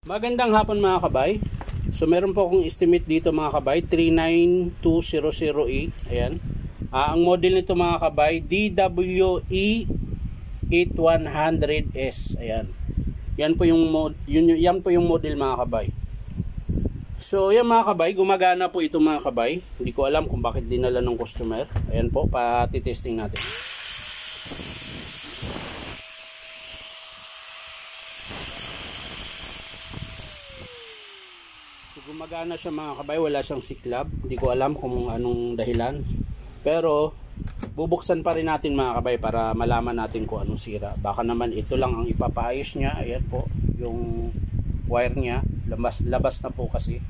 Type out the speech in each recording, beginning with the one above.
Magandang hapon mga kabay. So meron po akong estimate dito mga kabay, 39200E. Ayan. Ang model nito mga kabay, DWE8100S. Ayan. Yan po yung model mga kabay. So yan mga kabay, gumagana po ito mga kabay. Hindi ko alam kung bakit dinala ng customer. Ayan po, pati-testing natin. Gumagana siya mga kabay, wala siyang siklab. Hindi ko alam kung anong dahilan. Pero bubuksan pa rin natin mga kabay para malaman natin kung anong sira. Baka naman ito lang ang ipapaayos niya. Ayan po, yung wire niya. Labas na po kasi.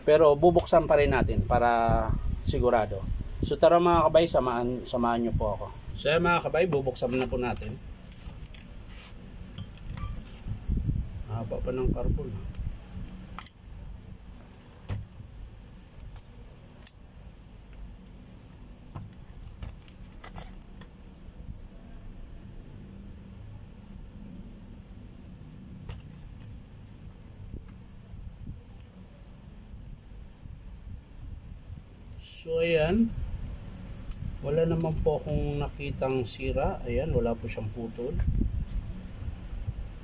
Pero bubuksan pa rin natin para sigurado. So tara mga kabay, samahan niyo po ako. So mga kabay, bubuksan na po natin. Haba pa ng carbon. So ayan, wala naman po akong nakitang sira. Ayan, wala po siyang putol.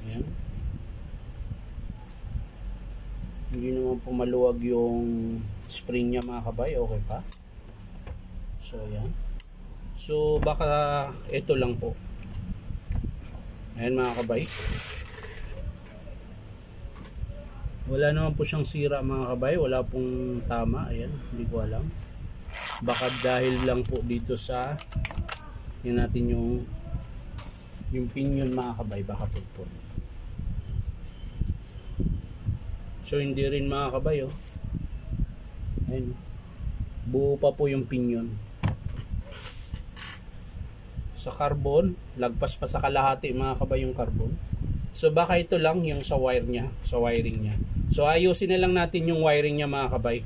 Ayan. Hindi naman po maluwag yung spring niya mga kabay, okay pa. So ayan. So baka ito lang po. Ayan mga kabay. Wala naman po siyang sira mga kabay, wala pong tama. Ayan, hindi ko alam. Baka dahil lang po dito sa yun natin yung pinion mga kabay, baka pulpul. So hindi rin mga kabay oh. Ayun, buo pa po yung pinion. Sa carbon, lagpas pa sa kalahati mga kabay yung carbon. So baka ito lang yung sa wire niya, sa wiring niya. So ayusin na lang natin yung wiring niya mga kabay.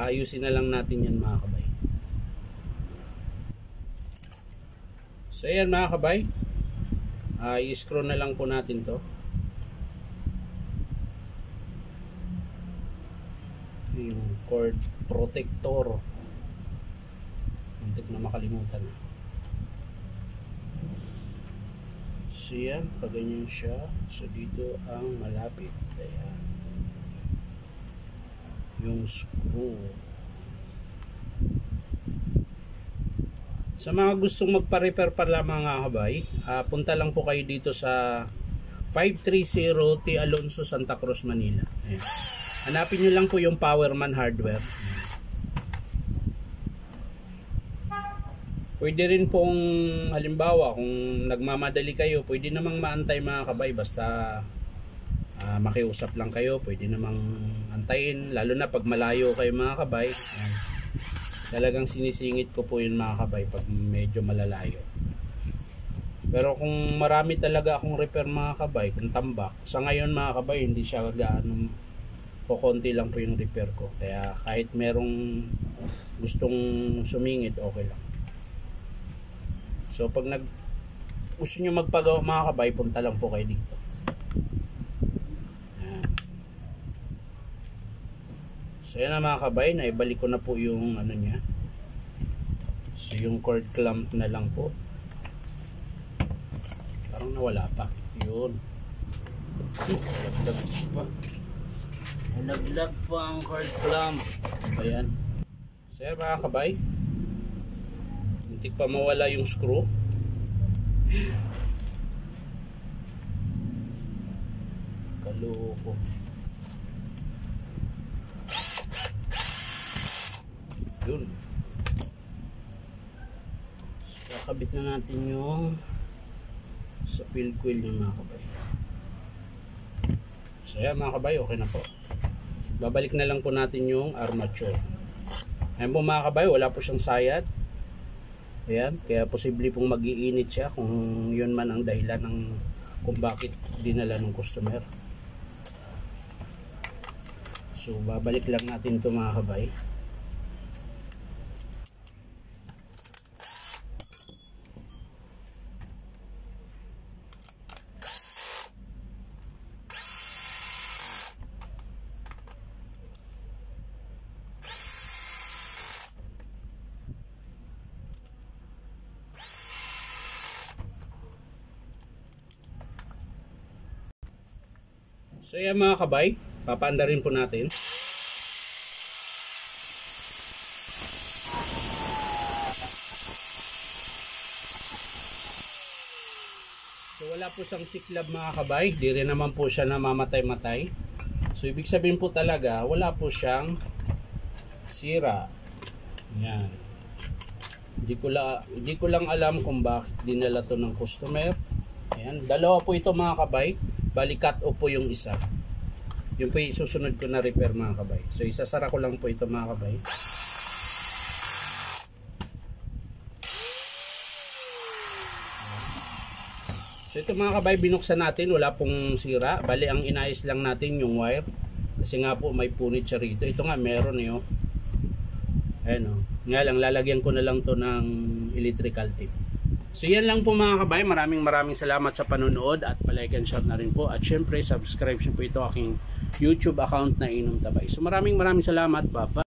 Ayusin na lang natin yan mga kabay. So ayan mga kabay, i-screw na lang po natin to. Yung cord protector, muntik na makalimutan. So yan, pag ganyan siya, so dito ang malapit. Ayan, yung screw. Sa mga gustong magpa-repair pala mga kabay, punta lang po kayo dito sa 530 T. Alonso, Santa Cruz, Manila. Ayan. Hanapin nyo lang po yung Powerman Hardware. Pwede rin pong halimbawa kung nagmamadali kayo, pwede namang maantay mga kabay, basta makiusap lang kayo, pwede namang antayin, lalo na pag malayo kayo mga kabay. Ayan. Talagang sinisingit ko po yun mga kabay pag medyo malalayo. Pero kung marami talaga akong repair mga kabay, kung tambak, sa ngayon mga kabay hindi siya gaano, o konti lang po yung repair ko. Kaya kahit merong gustong sumingit, okay lang. So pag gusto nyo magpagawa mga kabay, punta lang po kayo dito. So yan na mga kabay, naibalik ko na po yung ano niya. So yung cord clamp na lang po. Parang nawala pa. Yun. Nalaglag pa. Nalaglag pa ang cord clamp. Ayan. So yan mga kabay, hintik pa mawala yung screw. Kaloko. Yun. So, kakabit na natin yung sa field coil yung mga kabay. So yan mga kabay, okay na po. Babalik na lang po natin yung armature. Ayan po mga kabay, wala po siyang sayad. Ayan, kaya posible pong mag-iinit siya kung yun man ang dahilan ng kung bakit dinala ng customer. So babalik lang natin ito mga kabay. So yan mga kabay, papaanda rin po natin. So wala po siyang siklab mga kabay, di rin naman po siya namamatay-matay. So ibig sabihin po talaga, wala po siyang sira. Yan. Hindi ko lang alam kung bakit dinala to ng customer. Ayan, dalawa po ito mga kabay. Bali cut off po yung isa. Yung po isusunod ko na repair mga kabay. So isasara ko lang po ito mga kabay. So ito mga kabay, binuksan natin, wala pong sira. Bali ang inayos lang natin yung wire. Kasi nga po may punit siya rito. Ito nga meron eh oh. Ayan oh. Nga lang lalagyan ko na lang to ng electrical tape. So yan lang po mga kabay, maraming salamat sa panonood at palike and share na rin po. At syempre subscribe po ito aking YouTube account na Inom Tabay. So maraming salamat, bye.